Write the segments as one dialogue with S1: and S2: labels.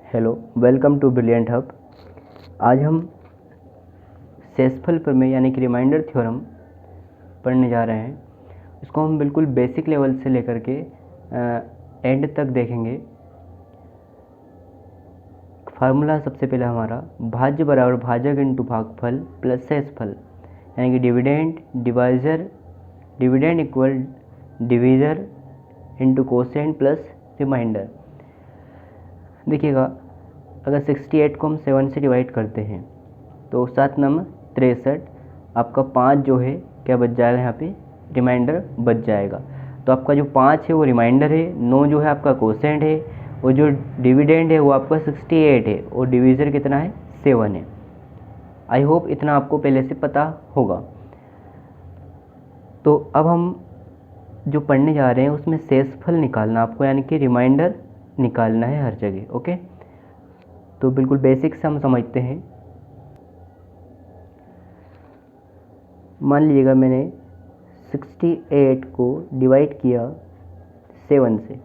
S1: Hello, welcome to Brilliant Hub. आज हम शेषफल प्रमेय यानी कि रिमाइंडर थ्योरम पढ़ने जा रहे हैं। इसको हम बिल्कुल बेसिक लेवल से लेकर के एंड तक देखेंगे। फार्मूला सबसे पहले हमारा भाज्य बराबर भाजक इंटू भागफल प्लस शेषफल, यानी कि dividend equal divisor into quotient plus remainder. देखिएगा, अगर 68 को हम 7 से डिवाइड करते हैं तो 7 नम 63, आपका 5 जो है क्या बच जाएगा, यहाँ पे रिमाइंडर बच जाएगा। तो आपका जो 5 है वो रिमाइंडर है, 9 जो है आपका कोसेंट है, और जो डिविडेंड है वो आपका 68 है, और डिविजर कितना है 7 है। आई होप इतना आपको पहले से पता होगा। तो अब हम जो पढ़ने जा रहे हैं उसमें शेषफल निकालना आपको, यानी कि रिमाइंडर निकालना है हर जगह। ओके, तो बिल्कुल बेसिक से हम समझते हैं। मान लीजिएगा मैंने 68 को डिवाइड किया 7 से,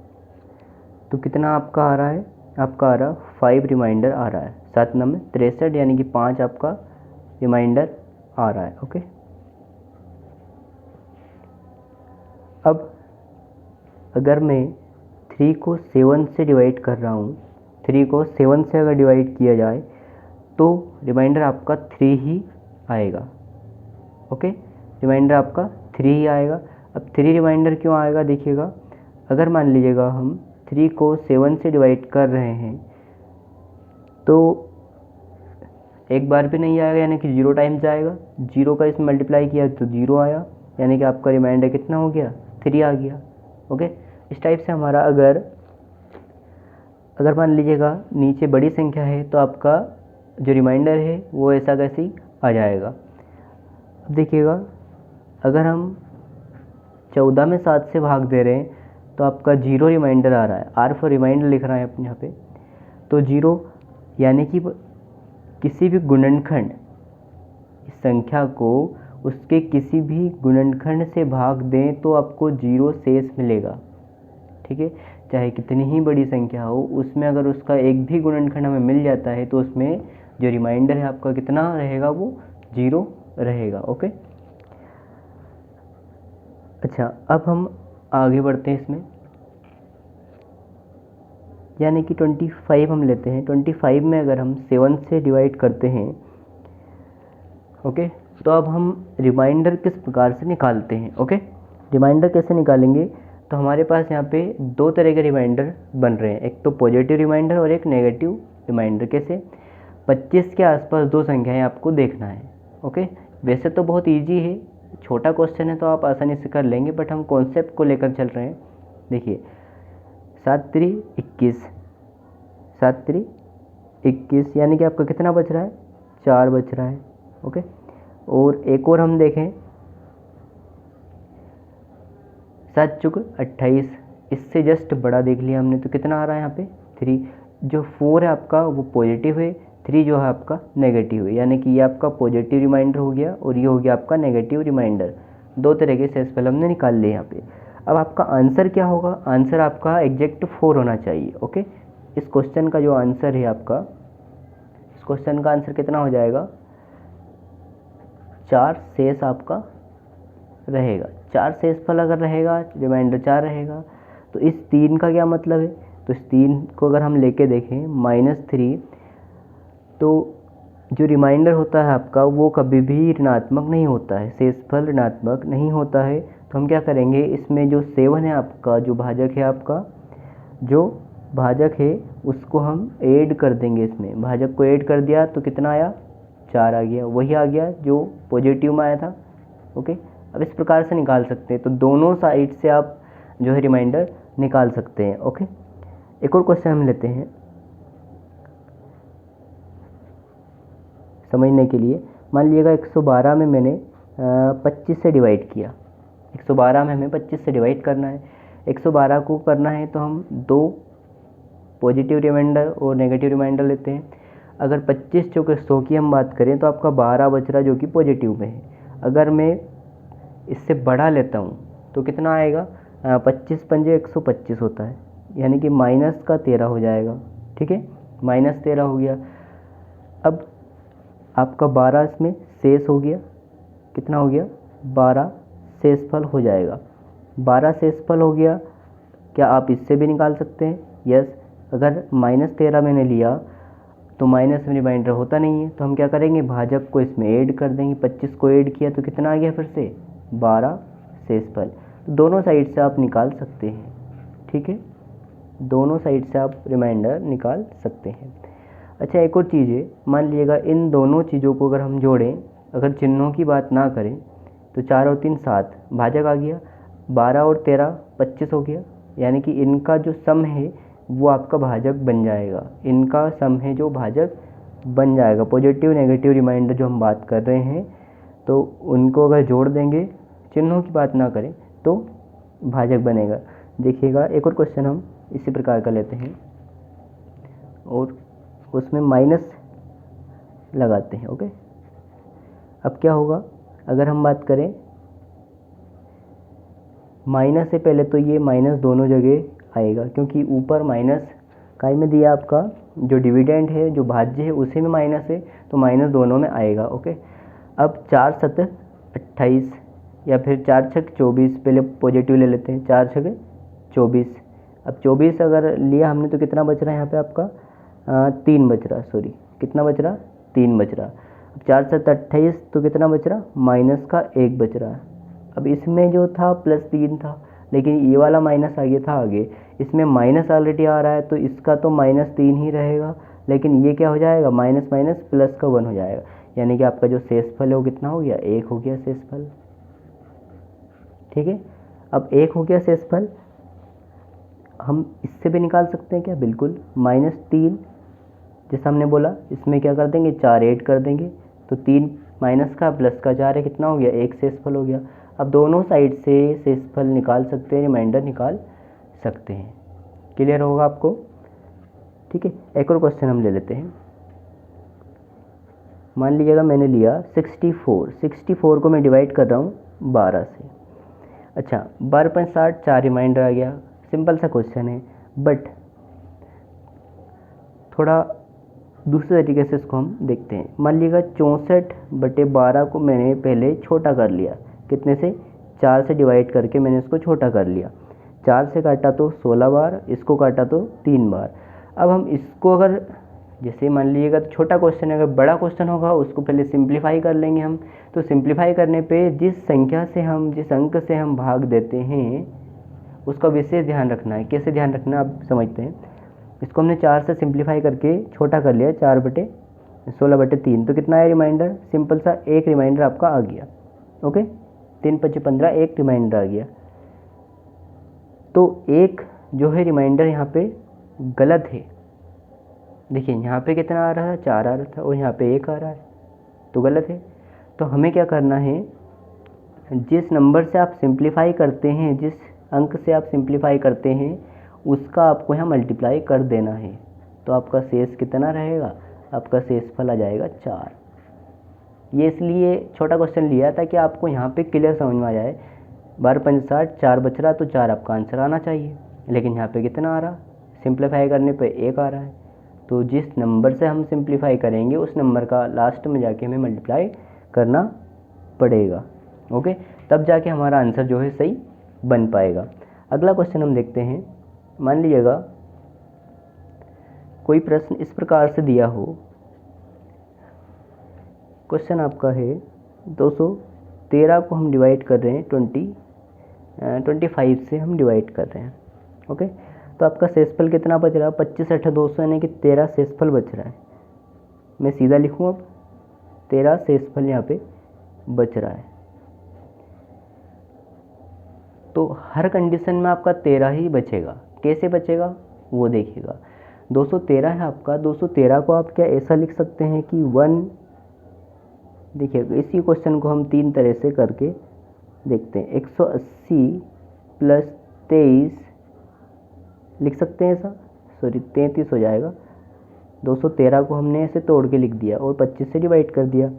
S1: तो कितना आपका आ रहा है, आपका आ रहा 5 रिमाइंडर आ रहा है। 7 नंबर 63 यानी कि 5 आपका रिमाइंडर आ रहा है। ओके, अब अगर मैं 3 को 7 से डिवाइड कर रहा हूँ, 3 को 7 से अगर डिवाइड किया जाए तो रिमाइंडर आपका 3 ही आएगा। ओके, रिमाइंडर आपका 3 ही आएगा। अब 3 रिमाइंडर क्यों आएगा, देखिएगा, अगर मान लीजिएगा हम 3 को 7 से डिवाइड कर रहे हैं तो एक बार भी नहीं आएगा, यानी कि 0 टाइम्स आएगा। 0 का इसमें मल्टीप्लाई किया तो 0 आया, यानी कि आपका रिमाइंडर कितना हो गया, 3 आ गया। ओके, इस टाइप से हमारा अगर मान लीजिएगा नीचे बड़ी संख्या है तो आपका जो रिमाइंडर है वो ऐसा कैसे ही आ जाएगा। अब देखिएगा, अगर हम 14 में 7 से भाग दे रहे हैं तो आपका 0 रिमाइंडर आ रहा है। आर फॉर रिमाइंडर लिख रहा है अपने यहाँ पे, तो 0 यानी कि किसी भी गुणनखंड इस संख्या को उसके किसी भी गुणनखंड से भाग दें तो आपको 0 शेष मिलेगा। ठीक है, चाहे कितनी ही बड़ी संख्या हो, उसमें अगर उसका एक भी गुणनखंड हमें मिल जाता है तो उसमें जो रिमाइंडर है आपका कितना रहेगा, वो 0 रहेगा। ओके, अच्छा, अब हम आगे बढ़ते हैं इसमें, यानी कि 25 हम लेते हैं। 25 में अगर हम 7 से डिवाइड करते हैं, ओके, तो अब हम रिमाइंडर किस प्रकार से निकालते हैं। ओके, रिमाइंडर कैसे निकालेंगे, तो हमारे पास यहाँ पे 2 तरह के रिमाइंडर बन रहे हैं, एक तो पॉजिटिव रिमाइंडर और एक नेगेटिव रिमाइंडर। कैसे, 25 के आसपास 2 संख्याएं आपको देखना है। ओके, वैसे तो बहुत ईजी है, छोटा क्वेश्चन है तो आप आसानी से कर लेंगे, बट हम कॉन्सेप्ट को लेकर चल रहे हैं। देखिए, 7 3 21, 7 3 21, यानी कि आपका कितना बच रहा है, 4 बच रहा है। ओके, और एक और हम देखें, 7 चुक 28, इससे जस्ट बड़ा देख लिया हमने, तो कितना आ रहा है यहाँ पे 3। जो 4 है आपका वो पॉजिटिव है, 3 जो है आपका नेगेटिव है, यानी कि ये आपका पॉजिटिव रिमाइंडर हो गया और ये हो गया आपका नेगेटिव रिमाइंडर। 2 तरह के शेषफल हमने निकाल लिए यहाँ पे। अब आपका आंसर क्या होगा, आंसर आपका एग्जैक्ट 4 होना चाहिए। ओके, इस क्वेश्चन का जो आंसर है आपका, इस क्वेश्चन का आंसर कितना हो जाएगा, 4 शेष आपका रहेगा। 4 शेषफल अगर रहेगा, रिमाइंडर 4 रहेगा, तो इस 3 का क्या मतलब है, तो इस 3 को अगर हम लेके देखें -3, तो जो रिमाइंडर होता है आपका वो कभी भी ऋणात्मक नहीं होता है, शेषफल ऋणात्मक नहीं होता है। तो हम क्या करेंगे, इसमें जो 7 है आपका, जो भाजक है आपका, जो भाजक है उसको हम ऐड कर देंगे। इसमें भाजक को ऐड कर दिया तो कितना आया, 4 आ गया, वही आ गया जो पॉजिटिव में आया था। ओके, अब इस प्रकार से निकाल सकते हैं, तो दोनों साइड से आप जो है रिमाइंडर निकाल सकते हैं। ओके, एक और क्वेश्चन हम लेते हैं समझने के लिए। मान लीजिएगा 112 में मैंने 25 से डिवाइड किया। 112 में हमें 25 से डिवाइड करना है। 112 को करना है तो हम 2 पॉजिटिव रिमाइंडर और नेगेटिव रिमाइंडर लेते हैं। अगर 25 जो कि 100 की हम बात करें तो आपका 12 बच रहा जो कि पॉजिटिव में है। अगर मैं इससे बड़ा लेता हूँ तो कितना आएगा, 25 पंजे 125 होता है, यानी कि -13 हो जाएगा। ठीक है, -13 हो गया। अब आपका 12 इसमें शेष हो गया, कितना हो गया 12 शेषफल हो जाएगा। 12 शेषफल हो गया, क्या आप इससे भी निकाल सकते हैं? यस, अगर -13 मैंने लिया तो माइनस में रिमाइंडर होता नहीं है, तो हम क्या करेंगे, भाजक को इसमें ऐड कर देंगे। 25 को ऐड किया तो कितना आ गया फिर से 12 शेषफल। तो दोनों साइड से आप निकाल सकते हैं, ठीक है, दोनों साइड से आप रिमाइंडर निकाल सकते हैं। अच्छा, एक और चीज़ है, मान लीजिएगा इन दोनों चीज़ों को अगर हम जोड़ें, अगर चिन्हों की बात ना करें तो 4 और 3 7, भाजक आ गया, 12 और 13 25 हो गया, यानी कि इनका जो सम है वो आपका भाजक बन जाएगा। इनका सम है जो भाजक बन जाएगा। पॉजिटिव नेगेटिव रिमाइंडर जो हम बात कर रहे हैं, तो उनको अगर जोड़ देंगे, चिन्हों की बात ना करें, तो भाजक बनेगा। देखिएगा, एक और क्वेश्चन हम इसी प्रकार का लेते हैं और उसमें माइनस लगाते हैं। ओके, अब क्या होगा, अगर हम बात करें माइनस से पहले, तो ये माइनस दोनों जगह आएगा, क्योंकि ऊपर माइनस काय में दिया आपका जो डिविडेंड है, जो भाज्य है, उसी में माइनस है, तो माइनस दोनों में आएगा। ओके, अब 4 7 28 या फिर 4 6 24, पहले पॉजिटिव ले लेते हैं, 4 6 24। अब 24 अगर लिया हमने तो कितना बच रहा है यहाँ पे आपका 3 बच रहा, सॉरी कितना बच रहा 3 बच रहा। अब 4 7 28 तो कितना बच रहा, माइनस का 1 बच रहा। अब इसमें जो था +3 था, लेकिन ये वाला माइनस आ गया था आगे, इसमें माइनस ऑलरेडी आ रहा है, तो इसका तो -3 ही रहेगा, लेकिन ये क्या हो जाएगा, माइनस माइनस प्लस का 1 हो जाएगा, यानी कि आपका जो शेषफल है वो कितना हो गया, 1 हो गया शेषफल। ठीक है, अब 1 हो गया शेषफल, हम इससे भी निकाल सकते हैं क्या, बिल्कुल, -3 जैसा हमने बोला, इसमें क्या कर देंगे 4 ऐड कर देंगे, तो 3 माइनस का प्लस का 4 है, कितना हो गया 1 शेषफल हो गया। अब दोनों साइड से शेषफल निकाल सकते हैं, रिमाइंडर निकाल सकते हैं। क्लियर होगा आपको? ठीक है, एक और क्वेश्चन हम ले लेते हैं। मान लीजिएगा मैंने लिया 64 को मैं डिवाइड कर रहा हूँ 12 से। अच्छा, 12.60, 4 रिमाइंडर आ गया, सिंपल सा क्वेश्चन है, बट थोड़ा दूसरे तरीके से इसको हम देखते हैं। मान लीजिएगा 64/12 को मैंने पहले छोटा कर लिया, कितने से, 4 से डिवाइड करके मैंने इसको छोटा कर लिया। 4 से काटा तो 16 बार, इसको काटा तो 3 बार। अब हम इसको अगर जैसे मान लीजिएगा तो छोटा क्वेश्चन है, अगर बड़ा क्वेश्चन होगा उसको पहले सिंप्लीफाई कर लेंगे हम। तो सिंप्लीफाई करने पे जिस संख्या से हम, जिस अंक से हम भाग देते हैं उसका विशेष ध्यान रखना है। कैसे ध्यान रखना है आप समझते हैं। इसको हमने 4 से सिंप्लीफाई करके छोटा कर लिया, 4/16/3, तो कितना है रिमाइंडर, सिंपल सा एक रिमाइंडर आपका आ गया। ओके, 3 5 15, एक रिमाइंडर आ गया। तो एक जो है रिमाइंडर यहाँ पे गलत है। देखिए यहाँ पे कितना आ रहा है, 4 आ रहा था, और यहाँ पे 1 आ रहा है, तो गलत है। तो हमें क्या करना है, जिस नंबर से आप सिंप्लीफाई करते हैं, जिस अंक से आप सिंप्लीफाई करते हैं, उसका आपको यहाँ मल्टीप्लाई कर देना है। तो आपका शेष कितना रहेगा, आपका शेषफल आ जाएगा 4। ये इसलिए छोटा क्वेश्चन लिया ताकि आपको यहाँ पे क्लियर समझ में आ जाए। 12×5 = 4 बच रहा, तो 4 आपका आंसर आना चाहिए, लेकिन यहाँ पे कितना आ रहा, सिंप्लीफाई करने पे 1 आ रहा है। तो जिस नंबर से हम सिंप्लीफाई करेंगे उस नंबर का लास्ट में जाके हमें मल्टीप्लाई करना पड़ेगा। ओके, तब जाके हमारा आंसर जो है सही बन पाएगा। अगला क्वेश्चन हम देखते हैं। मान लीजिएगा कोई प्रश्न इस प्रकार से दिया हो, क्वेश्चन आपका है 213 को हम डिवाइड कर रहे हैं 25 से हम डिवाइड कर रहे हैं। ओके, तो आपका शेषफल कितना बच रहा है, 25 8 200, यानी कि 13 शेषफल बच रहा है। मैं सीधा लिखूँ, अब 13 शेषफल यहाँ पे बच रहा है। तो हर कंडीशन में आपका 13 ही बचेगा। कैसे बचेगा वो देखिएगा। 213 है आपका, 213 को आप क्या ऐसा लिख सकते हैं कि 1, देखिए इसी क्वेश्चन को हम 3 तरह से करके देखते हैं। 180 + 23 लिख सकते हैं ऐसा, सॉरी 33 हो जाएगा। 213 को हमने ऐसे तोड़ के लिख दिया और 25 से डिवाइड कर दिया।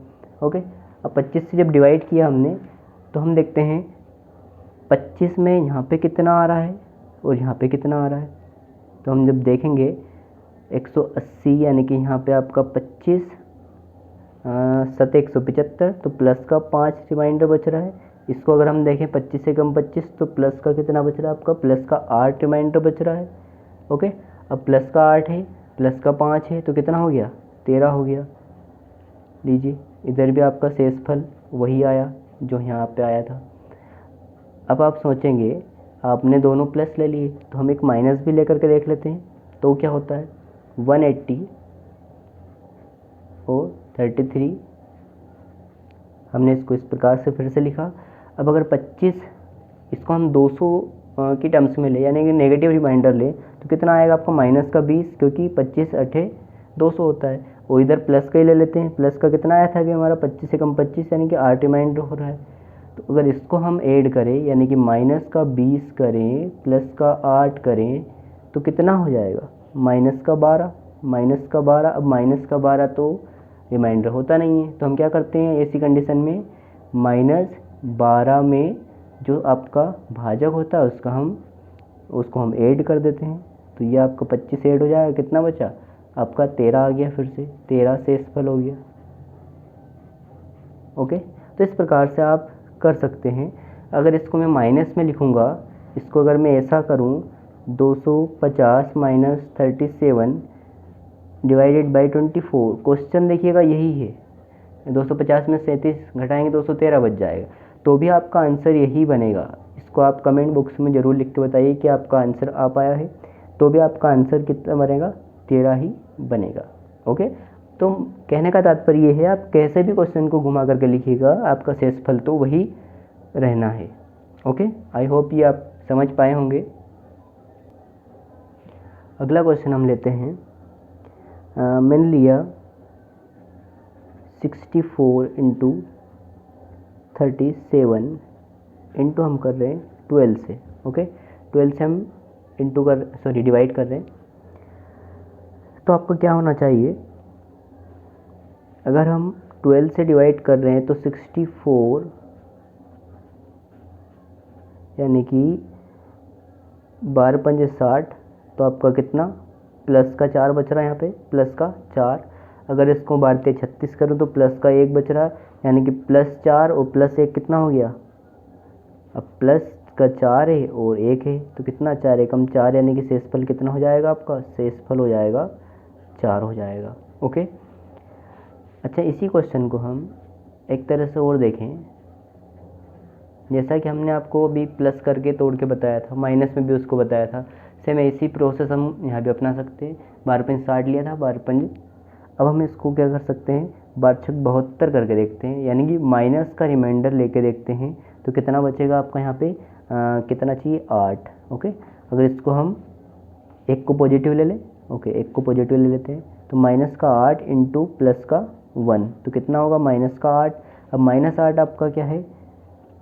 S1: ओके, अब 25 से जब डिवाइड किया हमने, तो हम देखते हैं 25 में यहाँ पे कितना आ रहा है और यहाँ पे कितना आ रहा है। तो हम जब देखेंगे 180 यानी कि यहाँ पे आपका 25 175, तो प्लस का 5 रिमाइंडर बच रहा है। इसको अगर हम देखें 25 से कम 25, तो प्लस का कितना बच रहा है आपका, प्लस का 8 रिमाइंडर बच रहा है। ओके, अब प्लस का 8 है, प्लस का 5 है, तो कितना हो गया, 13 हो गया। लीजिए इधर भी आपका शेषफल वही आया जो यहाँ पे आया था। अब आप सोचेंगे आपने दोनों प्लस ले लिए, तो हम एक माइनस भी लेकर के देख लेते हैं, तो क्या होता है 180 और 33। हमने इसको इस प्रकार से फिर से लिखा। अब अगर 25 इसको हम 200 की टर्म्स में ले, यानी कि नेगेटिव रिमाइंडर ले, तो कितना आएगा आपका माइनस का 20, क्योंकि 25 8 200 होता है। और इधर प्लस का ही ले लेते हैं। प्लस का कितना आया था अभी हमारा 25 से कम 25, यानी कि 8 रिमाइंडर हो रहा है। तो अगर इसको हम ऐड करें, यानी कि माइनस का 20 करें प्लस का 8 करें, तो कितना हो जाएगा माइनस का 12, माइनस का 12। अब माइनस का 12 तो रिमाइंडर होता नहीं है, तो हम क्या करते हैं ऐसी कंडीशन में, -12 में जो आपका भाजक होता है उसको हम ऐड कर देते हैं। तो ये आपका 25 ऐड हो जाएगा, कितना बचा आपका 13 आ गया, फिर से 13 शेषफल हो गया। ओके, तो इस प्रकार से आप कर सकते हैं। अगर इसको मैं माइनस में लिखूँगा, इसको अगर मैं ऐसा करूँ 250 माइनस 37 डिवाइडेड बाई 24, क्वेश्चन देखिएगा यही है। 250 में 37 घटाएंगे 213 बच जाएगा, तो भी आपका आंसर यही बनेगा। इसको आप कमेंट बॉक्स में ज़रूर लिख के बताइए कि आपका आंसर आ पाया है, तो भी आपका आंसर कितना बनेगा 13 ही बनेगा। ओके, तो कहने का तात्पर्य ये है, आप कैसे भी क्वेश्चन को घुमा करके लिखिएगा, आपका शेषफल तो वही रहना है। ओके, आई होप ये आप समझ पाए होंगे। अगला क्वेश्चन हम लेते हैं। मैंने लिया 64 इंटू 37 इंटू हम कर रहे हैं 12 से। ओके, 12 से हम डिवाइड कर रहे हैं। तो आपको क्या होना चाहिए, अगर हम 12 से डिवाइड कर रहे हैं तो 64 यानी कि 12 पंजे 60, तो आपका कितना प्लस का 4 बच रहा है यहाँ पे, प्लस का 4। अगर इसको बारते 36 करूँ तो प्लस का 1 बच रहा है, यानी कि +4 और +1 कितना हो गया, अब प्लस का 4 है और 1 है, तो कितना 4 एकम 4, यानी कि शेषफल कितना हो जाएगा आपका, शेषफल हो जाएगा 4 हो जाएगा। ओके, अच्छा इसी क्वेश्चन को हम एक तरह से और देखें। जैसा कि हमने आपको अभी प्लस करके तोड़ के बताया था, माइनस में भी उसको बताया था, सेम इसी प्रोसेस हम यहाँ भी अपना सकते हैं। 12 पंज 60 लिया था, 12 पंज, अब हम इसको क्या कर सकते हैं 12×6 = 72 करके देखते हैं, यानी कि माइनस का रिमाइंडर लेके देखते हैं, तो कितना बचेगा आपका यहाँ पे कितना चाहिए 8। ओके, अगर इसको हम एक को पॉजिटिव ले लें, ओके एक को पॉजिटिव ले लेते हैं, तो माइनस का 8 इंटू प्लस का 1, तो कितना होगा माइनस का 8। अब -8 आपका क्या है,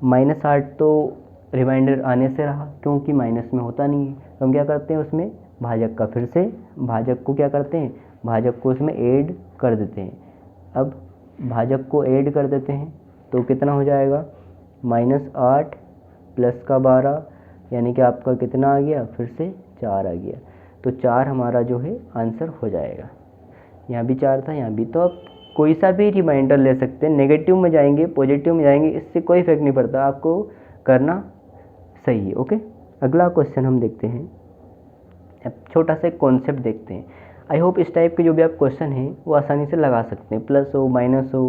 S1: -8 तो रिमाइंडर आने से रहा, क्योंकि माइनस में होता नहीं है, तो हम क्या करते हैं उसमें भाजक का फिर से भाजक को क्या करते हैं, भाजक को उसमें ऐड कर देते हैं। अब भाजक को ऐड कर देते हैं तो कितना हो जाएगा -8 प्लस का 12, यानी कि आपका कितना आ गया, फिर से 4 आ गया, तो 4 हमारा जो है आंसर हो जाएगा। यहाँ भी 4 था, यहाँ भी। तो आप कोई सा भी रिमाइंडर ले सकते हैं, नेगेटिव में जाएंगे पॉजिटिव में जाएंगे, इससे कोई इफेक्ट नहीं पड़ता, आपको करना सही है। ओके, अगला क्वेश्चन हम देखते हैं। अब छोटा सा कॉन्सेप्ट देखते हैं। आई होप इस टाइप के जो भी आप क्वेश्चन हैं वो आसानी से लगा सकते हैं, प्लस हो माइनस हो,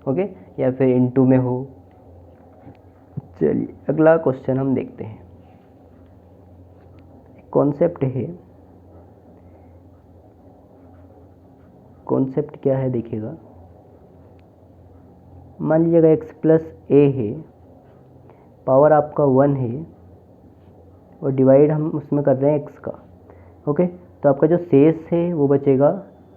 S1: ओके, या फिर इनटू में हो। चलिए अगला क्वेश्चन हम देखते हैं। कॉन्सेप्ट है, कॉन्सेप्ट क्या है देखिएगा। मान लीजिएगा x + a है, पावर आपका 1 है, और डिवाइड हम उसमें कर रहे हैं x का। ओके, तो आपका जो शेष है वो बचेगा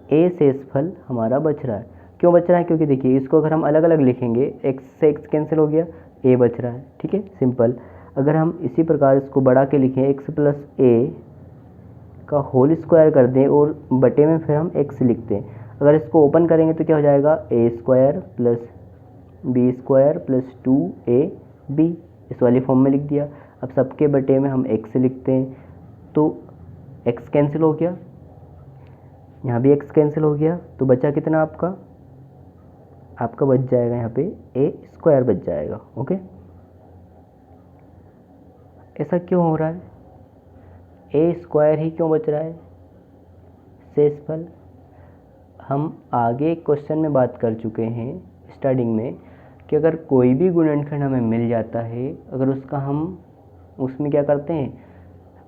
S1: a, शेषफल हमारा बच रहा है। क्यों बच रहा है, क्योंकि देखिए इसको अगर हम अलग अलग लिखेंगे, x से x कैंसिल हो गया, a बच रहा है, ठीक है, सिंपल। अगर हम इसी प्रकार इसको बढ़ा के लिखें, x + a का होल स्क्वायर कर दें और बटे में फिर हम x लिखते हैं, अगर इसको ओपन करेंगे तो क्या हो जाएगा a² + b² + 2ab, इस वाली फॉर्म में लिख दिया। अब सबके बटे में हम x लिखते हैं, तो x कैंसिल हो गया, यहाँ भी x कैंसिल हो गया, तो बचा कितना आपका बच जाएगा यहाँ पे ए स्क्वायर बच जाएगा। ओके, ऐसा क्यों हो रहा है, ए स्क्वायर ही क्यों बच रहा है शेषफल? हम आगे क्वेश्चन में बात कर चुके हैं स्टार्टिंग में कि अगर कोई भी गुणनखंड हमें मिल जाता है, अगर उसका हम उसमें क्या करते हैं,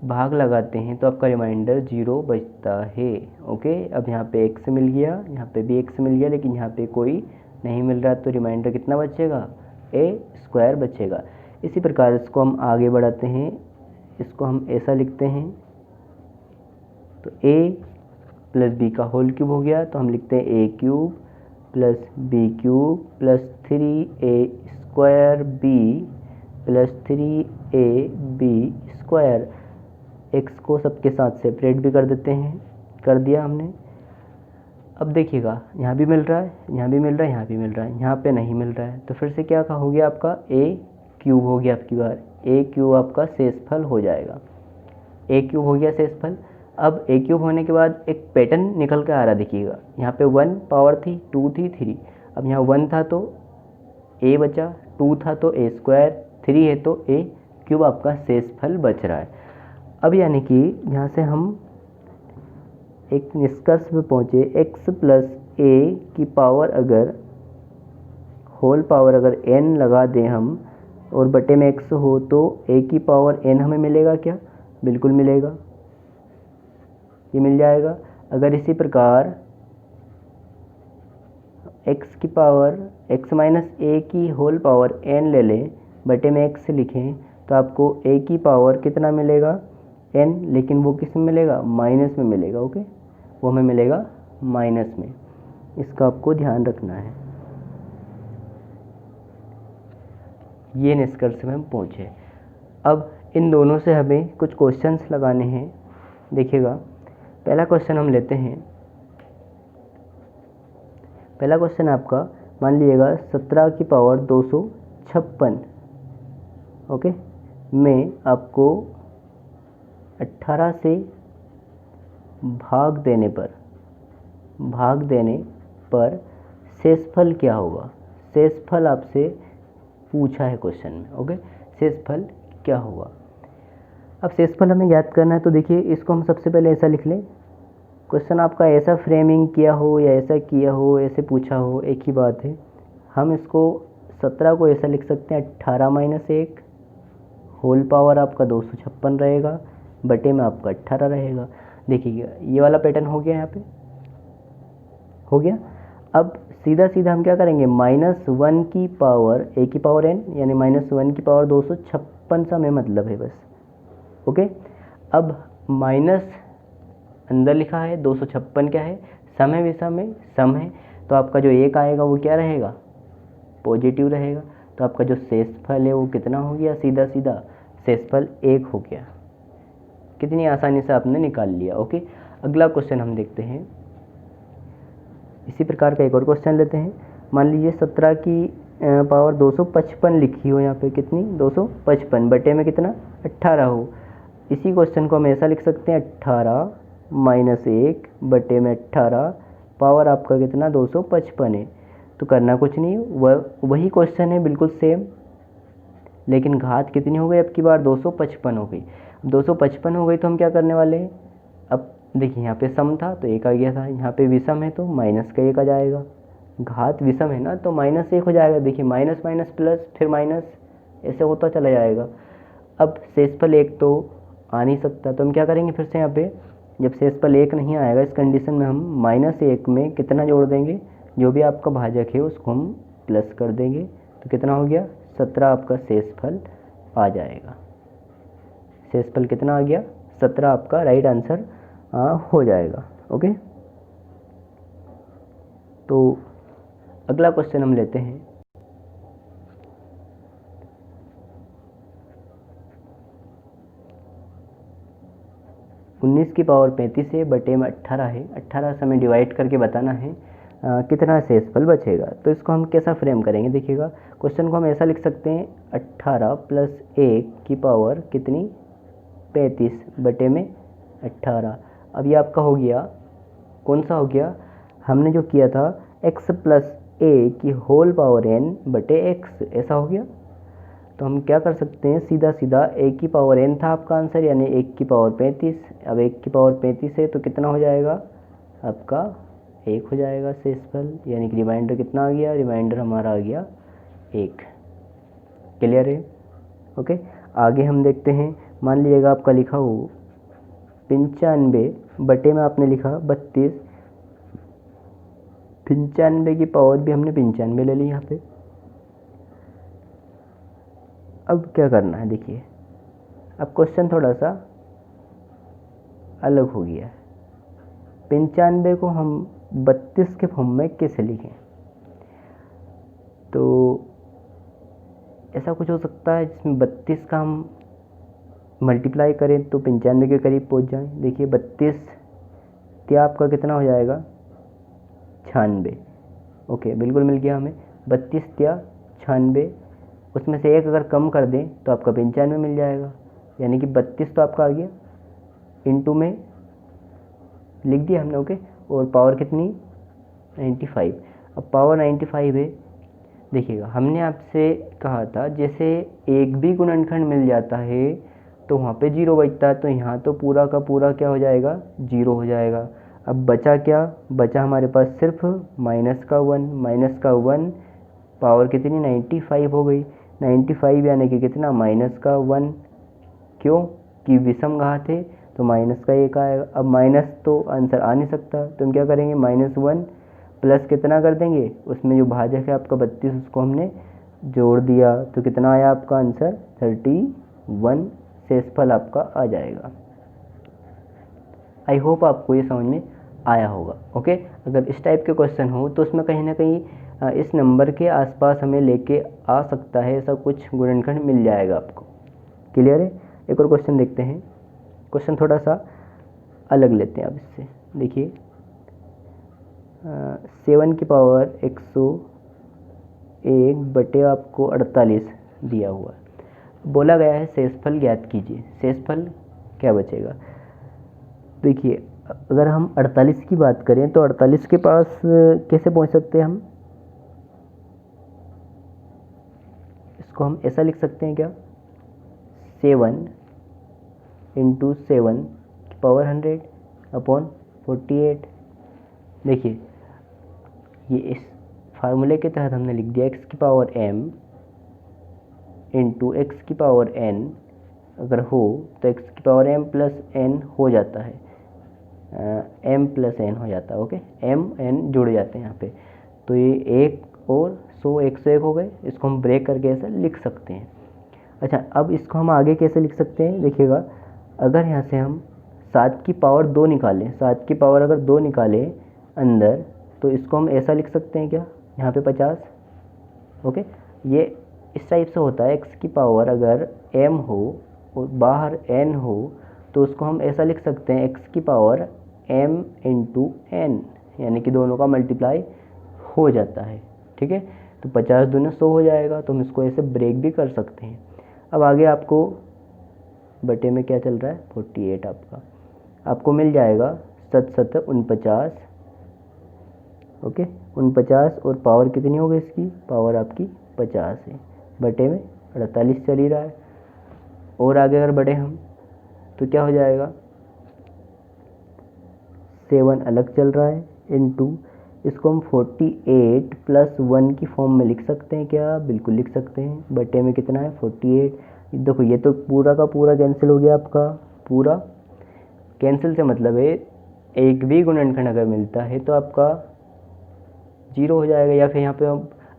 S1: भाग लगाते हैं, तो आपका रिमाइंडर 0 बचता है। ओके, अब यहाँ पे x मिल गया, यहाँ पे भी x मिल गया, लेकिन यहाँ पे कोई नहीं मिल रहा, तो रिमाइंडर कितना बचेगा, ए स्क्वायर बचेगा। इसी प्रकार इसको हम आगे बढ़ाते हैं, इसको हम ऐसा लिखते हैं, तो a प्लस बी का होल क्यूब हो गया, तो हम लिखते हैं A cube plus B cube plus 3a square B plus 3ab square. x को सबके साथ सेपरेट भी कर देते हैं, कर दिया हमने। अब देखिएगा, यहाँ भी मिल रहा है, यहाँ भी मिल रहा है, यहाँ भी मिल रहा है, यहाँ पे नहीं मिल रहा है, तो फिर से क्या हो गया, आपका a क्यूब हो गया, आपकी बार a क्यूब आपका शेषफल हो जाएगा। a क्यूब हो गया शेषफल। अब a क्यूब होने के बाद एक पैटर्न निकल के आ रहा, देखिएगा यहाँ पे 1 पावर थी, 2 थी, 3। अब यहाँ 1 था तो a बचा, 2 था तो a स्क्वायर, 3 है तो a क्यूब आपका शेषफल बच रहा है। अब यानी कि यहाँ से हम एक निष्कर्ष पे पहुँचे, x प्लस a की पावर अगर होल पावर अगर n लगा दें हम और बटे में x हो, तो a की पावर n हमें मिलेगा क्या, बिल्कुल मिलेगा, ये मिल जाएगा। अगर इसी प्रकार x की पावर x माइनस a की होल पावर n ले लें, बटे में x लिखें, तो आपको a की पावर कितना मिलेगा, n, लेकिन वो किस में मिलेगा, माइनस में मिलेगा। ओके, वो हमें मिलेगा माइनस में, इसका आपको ध्यान रखना है। ये निष्कर्ष में हम पहुँचे। अब इन दोनों से हमें कुछ क्वेश्चंस लगाने हैं। देखिएगा, पहला क्वेश्चन हम लेते हैं। पहला क्वेश्चन आपका, मान लीजिएगा 17 की पावर 256, ओके, में आपको 18 से भाग देने पर शेषफल क्या होगा। शेषफल आपसे पूछा है क्वेश्चन में। ओके, शेषफल क्या होगा। अब शेषफल हमें याद करना है, तो देखिए इसको हम सबसे पहले ऐसा लिख लें, क्वेश्चन आपका ऐसा फ्रेमिंग किया हो या ऐसा किया हो, ऐसे पूछा हो, एक ही बात है। हम इसको 17 को ऐसा लिख सकते हैं 18 माइनस 1, होल पावर आपका 256 रहेगा, बटे में आपका 18 रहेगा। देखिएगा ये वाला पैटर्न हो गया, यहाँ पे हो गया। अब सीधा सीधा हम क्या करेंगे, -1 की पावर a की पावर n, यानी -1 की पावर 256 सा में मतलब है बस। ओके, अब माइनस अंदर लिखा है, 256 क्या है, सम है, विषम है, सम है, तो आपका जो एक आएगा वो क्या रहेगा, पॉजिटिव रहेगा। तो आपका जो शेषफल है वो कितना हो गया, सीधा सीधा शेषफल 1 हो गया। कितनी आसानी से आपने निकाल लिया। ओके, अगला क्वेश्चन हम देखते हैं। इसी प्रकार का एक और क्वेश्चन लेते हैं। मान लीजिए 17 की पावर 255 लिखी हो, यहाँ पे कितनी, 255, बटे में कितना, 18 हो। इसी क्वेश्चन को हम ऐसा लिख सकते हैं 18 माइनस 1 बटे में 18, पावर आपका कितना, 255 है। तो करना कुछ नहीं, वही क्वेश्चन है बिल्कुल सेम, लेकिन घात कितनी हो गई, अब की बार 255 हो गई। 255 हो गई तो हम क्या करने वाले हैं, अब देखिए यहाँ पे सम था तो 1 आ गया था, यहाँ पे विषम है तो माइनस का 1 आ जाएगा। घात विषम है ना, तो -1 हो जाएगा। देखिए माइनस माइनस प्लस फिर माइनस, ऐसे होता चला जाएगा। अब शेषफल 1 तो आ नहीं सकता, तो हम क्या करेंगे, फिर से यहाँ पे जब शेषफल 1 नहीं आएगा, इस कंडीशन में हम -1 में कितना जोड़ देंगे, जो भी आपका भाजक है उसको हम प्लस कर देंगे, तो कितना हो गया, 17 आपका शेषफल आ जाएगा। शेषफल कितना आ गया, 17 आपका राइट आंसर हो जाएगा। ओके, तो अगला क्वेश्चन हम लेते हैं। उन्नीस की पावर 35 है, बटे में 18 है। 18 से हमें डिवाइड करके बताना है कितना शेषफल बचेगा। तो इसको हम कैसा फ्रेम करेंगे, देखिएगा क्वेश्चन को हम ऐसा लिख सकते हैं 18 प्लस 1 की पावर कितनी, 35 बटे में 18। अब ये आपका हो गया कौन सा हो गया, हमने जो किया था x प्लस ए की होल पावर n बटे x, ऐसा हो गया। तो हम क्या कर सकते हैं, सीधा सीधा a की पावर n था आपका आंसर, यानी 1 की पावर 35। अब 1 की पावर 35 है तो कितना हो जाएगा आपका 1 हो जाएगा शेषफल, यानी कि रिमाइंडर कितना आ गया, रिमाइंडर हमारा आ गया 1। क्लियर है? ओके, आगे हम देखते हैं। मान लीजिएगा आपका लिखा हो 95 बटे में आपने लिखा 32, 95 की पावर भी हमने 95 ले ली यहाँ पे। अब क्या करना है, देखिए अब क्वेश्चन थोड़ा सा अलग हो गया है। 95 को हम 32 के फॉर्म में कैसे लिखें, तो ऐसा कुछ हो सकता है जिसमें 32 का हम मल्टीप्लाई करें तो 95 के करीब पहुंच जाएं। देखिए 32 क्या आपका कितना हो जाएगा 96। ओके, बिल्कुल मिल गया हमें 32 या 96, उसमें से एक अगर कम कर दें तो आपका 95 मिल जाएगा, यानी कि 32 तो आपका आ गया, इनटू में लिख दिया हमने। ओके, और पावर कितनी 95। अब पावर 95 है, देखिएगा हमने आपसे कहा था जैसे एक भी गुणनखंड मिल जाता है तो वहाँ पे 0 बचता है, तो यहाँ तो पूरा का पूरा क्या हो जाएगा 0 हो जाएगा। अब बचा क्या, बचा हमारे पास सिर्फ माइनस का 1, पावर कितनी 95 हो गई। 95 यानी कि कितना -1, क्यों कि विषम घात है तो माइनस का 1 आएगा। अब माइनस तो आंसर आ नहीं सकता, तो हम क्या करेंगे -1 प्लस कितना कर देंगे, उसमें जो भाजक है आपका 32 उसको हमने जोड़ दिया, तो कितना आया आपका आंसर 31 शेषफल आपका आ जाएगा। आई होप आपको ये समझ में आया होगा। ओके, अगर इस टाइप के क्वेश्चन हो तो उसमें कहीं ना कहीं इस नंबर के आसपास हमें लेके आ सकता है, ऐसा कुछ गुणनखंड मिल जाएगा आपको। क्लियर है? एक और क्वेश्चन देखते हैं। क्वेश्चन थोड़ा सा अलग लेते हैं अब इससे। देखिए 7 की पावर 101 बटे आपको 48 दिया हुआ है, बोला गया है शेषफल ज्ञात कीजिए। शेषफल क्या बचेगा, देखिए अगर हम 48 की बात करें तो 48 के पास कैसे पहुंच सकते हैं हम, इसको हम ऐसा लिख सकते हैं क्या, 7 इंटू 7 की पावर 100 अपॉन 48। देखिए ये इस फार्मूले के तहत हमने लिख दिया x की पावर m इंटू एक्स की पावर n, अगर हो तो x की पावर m प्लस n हो जाता है, m प्लस n हो जाता है। ओके, m n जुड़ जाते हैं यहाँ पे, तो ये 1 और 101 हो गए, इसको हम ब्रेक करके ऐसा लिख सकते हैं। अच्छा, अब इसको हम आगे कैसे लिख सकते हैं, देखिएगा अगर यहाँ से हम 7 की पावर 2 निकालें, 7 की पावर अगर 2 निकालें अंदर, तो इसको हम ऐसा लिख सकते हैं क्या, यहाँ पे 50। ओके, ये इस टाइप से होता है, x की पावर अगर m हो और बाहर n हो तो उसको हम ऐसा लिख सकते हैं x की पावर m इंटू n, यानी कि दोनों का मल्टीप्लाई हो जाता है। ठीक है, तो 50 दूनी 100 हो जाएगा, तो हम इसको ऐसे ब्रेक भी कर सकते हैं। अब आगे आपको बटे में क्या चल रहा है 48, आपको मिल जाएगा 7 7 49। ओके, 49 और पावर कितनी हो गई इसकी, पावर आपकी 50 है, बटे में 48 चल ही रहा है। और आगे अगर बढ़े हम तो क्या हो जाएगा, 7 अलग चल रहा है इनटू, इसको हम 48 प्लस 1 की फॉर्म में लिख सकते हैं क्या, बिल्कुल लिख सकते हैं, बटे में कितना है 48। देखो ये तो पूरा का पूरा कैंसिल हो गया आपका, पूरा कैंसिल से मतलब है एक भी गुणनखंड अगर मिलता है तो आपका 0 हो जाएगा, या फिर यहाँ पे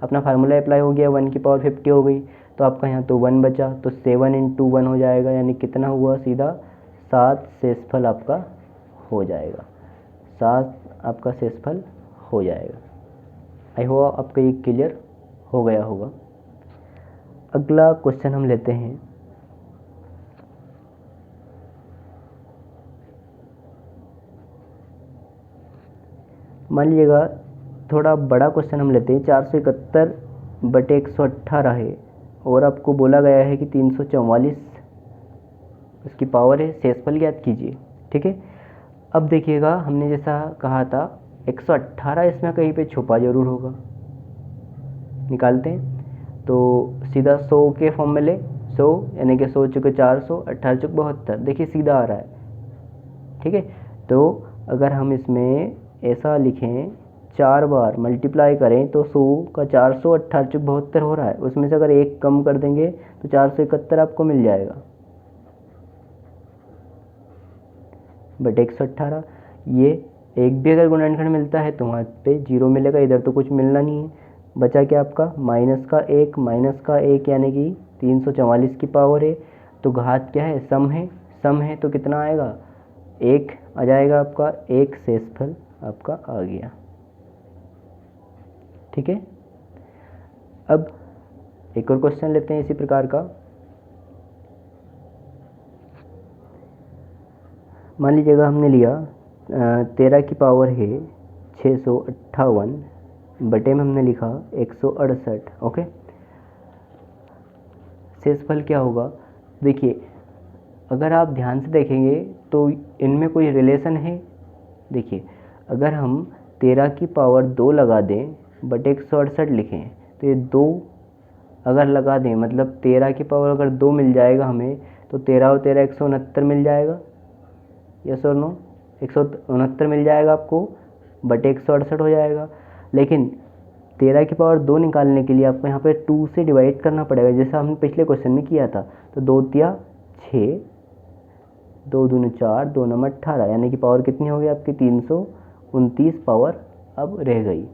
S1: अपना फार्मूला अप्लाई हो गया, 1 की पावर 50 हो गई तो आपका यहाँ तो 1 बचा, तो 7 इंटू 1 हो जाएगा, यानी कितना हुआ सीधा 7 शेषफल आपका हो जाएगा, 7 आपका शेषफल हो जाएगा। आई होप आपका ये क्लियर हो गया होगा। अगला क्वेश्चन हम लेते हैं। मान लीजिएगा थोड़ा बड़ा क्वेश्चन हम लेते हैं, 471 बटे 118 है और आपको बोला गया है कि 344 उसकी पावर है, शेषफल ज्ञात कीजिए। ठीक है, अब देखिएगा, हमने जैसा कहा था 118 इसमें कहीं पे छुपा जरूर होगा। निकालते हैं तो सीधा 100 के फॉर्म में ले, 100 यानी कि 100 चुके 400, 18 चुके 72, देखिए सीधा आ रहा है। ठीक है, तो अगर हम इसमें ऐसा लिखें, 4 बार मल्टीप्लाई करें तो 100 का 400, 18 चुके 72 हो रहा है। उसमें से अगर एक कम कर देंगे तो 471 आपको मिल जाएगा, बट 118। ये एक भी अगर गुणनखंड मिलता है तो वहाँ पे 0 मिलेगा, इधर तो कुछ मिलना नहीं है। बचा क्या आपका, माइनस का एक यानी कि 344 की पावर है। तो घात क्या है, सम है तो कितना आएगा, 1 आ जाएगा आपका, एक शेषफल आपका आ गया। ठीक है, अब एक और क्वेश्चन लेते हैं इसी प्रकार का। मान लीजिएगा हमने लिया 13 की पावर है 658, बटे में हमने लिखा 168। ओके, शेषफल क्या होगा, देखिए अगर आप ध्यान से देखेंगे तो इनमें कोई रिलेशन है। देखिए अगर हम 13 की पावर 2 लगा दें बटे 168 लिखें तो ये 2 अगर लगा दें, मतलब 13 की पावर अगर 2 मिल जाएगा हमें, तो 13 और 13 169 मिल जाएगा। यस और नो, 169 मिल जाएगा आपको, बटे 168 हो जाएगा। लेकिन 13 की पावर 2 निकालने के लिए आपको यहाँ पे 2 से डिवाइड करना पड़ेगा, जैसा हमने पिछले क्वेश्चन में किया था। तो 2 तिया 6, 2 दूनी 4, 2 नंबर 18, यानी कि पावर कितनी हो गई आपकी, 329 पावर अब रह गई।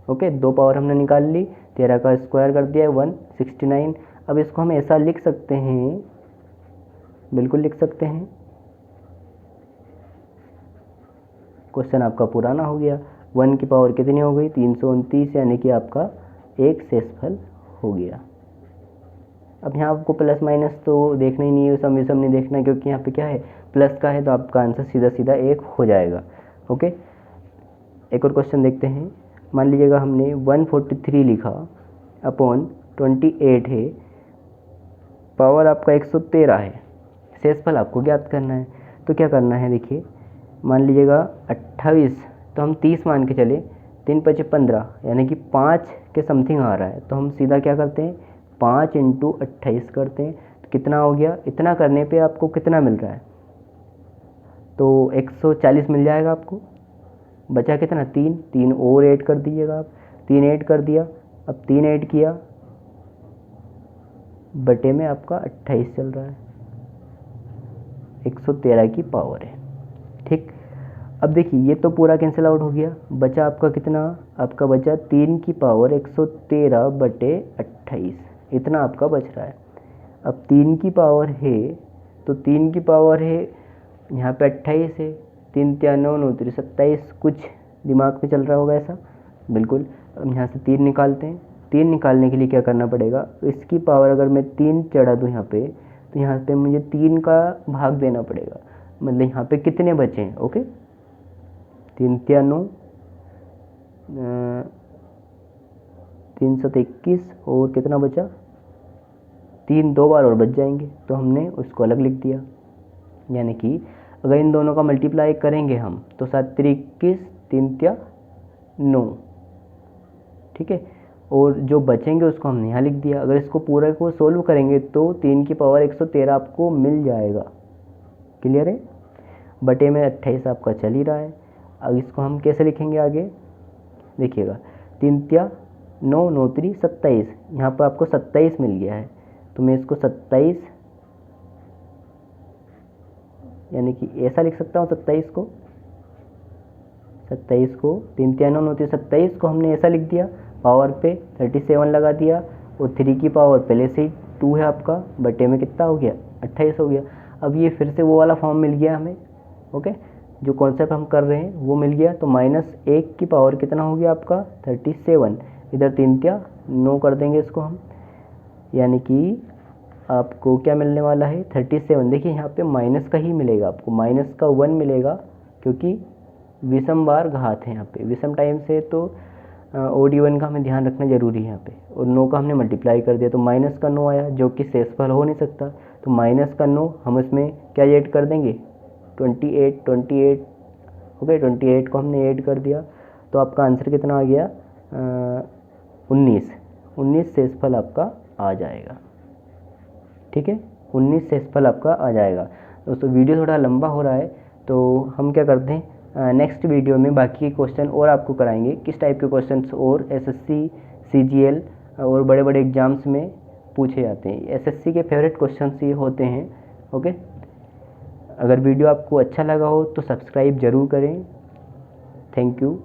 S1: ओके, 2 पावर हमने निकाल ली, 13 का स्क्वायर कर दिया 169। अब इसको हम ऐसा लिख सकते हैं, बिल्कुल लिख सकते हैं, क्वेश्चन आपका पुराना हो गया। 1 की पावर कितनी हो गई, 329, यानी कि आपका एक शेषफल हो गया। अब यहाँ आपको प्लस माइनस तो देखना ही नहीं है, सम नहीं देखना, क्योंकि यहाँ पे क्या है, प्लस का है, तो आपका आंसर सीधा सीधा 1 हो जाएगा। ओके, एक और क्वेश्चन देखते हैं। मान लीजिएगा हमने 143 लिखा अपॉन 28 है, पावर आपका 113 है, शेषफल आपको ज्ञात करना है। तो क्या करना है, देखिए मान लीजिएगा 28, तो हम 30 मान के चले, 3 × 15 यानी कि 5 के समथिंग आ रहा है। तो हम सीधा क्या करते हैं, 5 × 28 करते हैं, तो कितना हो गया, इतना करने पे आपको कितना मिल रहा है, तो 140 मिल जाएगा आपको। बचा कितना, 3 और ऐड कर दीजिएगा आप, 3 ऐड कर दिया, अब 3 ऐड किया, बटे में आपका 28 चल रहा है, 113 की पावर है। ठीक, अब देखिए ये तो पूरा कैंसिल आउट हो गया, बचा आपका कितना, आपका बचा 3 की पावर 113 बटे 28, इतना आपका बच रहा है। अब 3 की पावर है, तो 3 की पावर है यहाँ पे 28 है, 3 × 9 = 27, कुछ दिमाग में चल रहा होगा ऐसा, बिल्कुल। अब यहाँ से 3 निकालते हैं। 3 निकालने के लिए क्या करना पड़ेगा, इसकी पावर अगर मैं 3 चढ़ा दूँ यहाँ पे, तो यहाँ पे मुझे 3 का भाग देना पड़ेगा, मतलब यहाँ पे कितने बचे हैं। ओके, 3 × 9 321, और कितना बचा, 3 2 बार और बच जाएंगे, तो हमने उसको अलग लिख दिया। यानी कि अगर इन दोनों का मल्टीप्लाई करेंगे हम, तो 7 × 21, 3 × 9, ठीक है, और जो बचेंगे उसको हमने यहाँ लिख दिया। अगर इसको पूरा को सोल्व करेंगे तो 3 की पावर 113 आपको मिल जाएगा। क्लियर है, बटे में 28 आपका चल ही रहा है। अब इसको हम कैसे लिखेंगे आगे, देखिएगा, 3 × 9 9 × 27, यहाँ पर आपको 27 मिल गया है, तो मैं इसको 27 यानी कि ऐसा लिख सकता हूँ, 27 को 3 × 9 9 × 27 को हमने ऐसा लिख दिया, पावर पे 37 लगा दिया, और 3 की पावर पहले से ही 2 है आपका, बटे में कितना हो गया, 28 हो गया। अब ये फिर से वो वाला फॉर्म मिल गया हमें। ओके, जो कॉन्सेप्ट हम कर रहे हैं वो मिल गया। तो -1 की पावर कितना हो गया आपका, 37, इधर 3 × 9 कर देंगे इसको हम, यानी कि आपको क्या मिलने वाला है, 37। देखिए यहाँ पे माइनस का ही मिलेगा आपको, -1 मिलेगा, क्योंकि विषम बार घात है यहाँ पे, विषम टाइम से तो ओड इवन का हमें ध्यान रखना जरूरी है यहाँ पे। और 9 का हमने मल्टीप्लाई कर दिया, तो -9 आया, जो कि शेषफल हो नहीं सकता। तो -9 हम इसमें क्या ऐड कर देंगे, 28 ओके 28 को हमने ऐड कर दिया तो आपका आंसर कितना आ गया 19 शेषफल आपका आ जाएगा। ठीक है, 19 शेषफल आपका आ जाएगा। दोस्तों वीडियो थोड़ा लंबा हो रहा है तो हम क्या करते हैं नेक्स्ट वीडियो में बाकी के क्वेश्चन और आपको कराएंगे, किस टाइप के क्वेश्चंस और एसएससी सीजीएल और बड़े बड़े एग्जाम्स में पूछे जाते हैं। एसएससी के फेवरेट क्वेश्चंस ये होते हैं। ओके, अगर वीडियो आपको अच्छा लगा हो तो सब्सक्राइब ज़रूर करें। Thank you.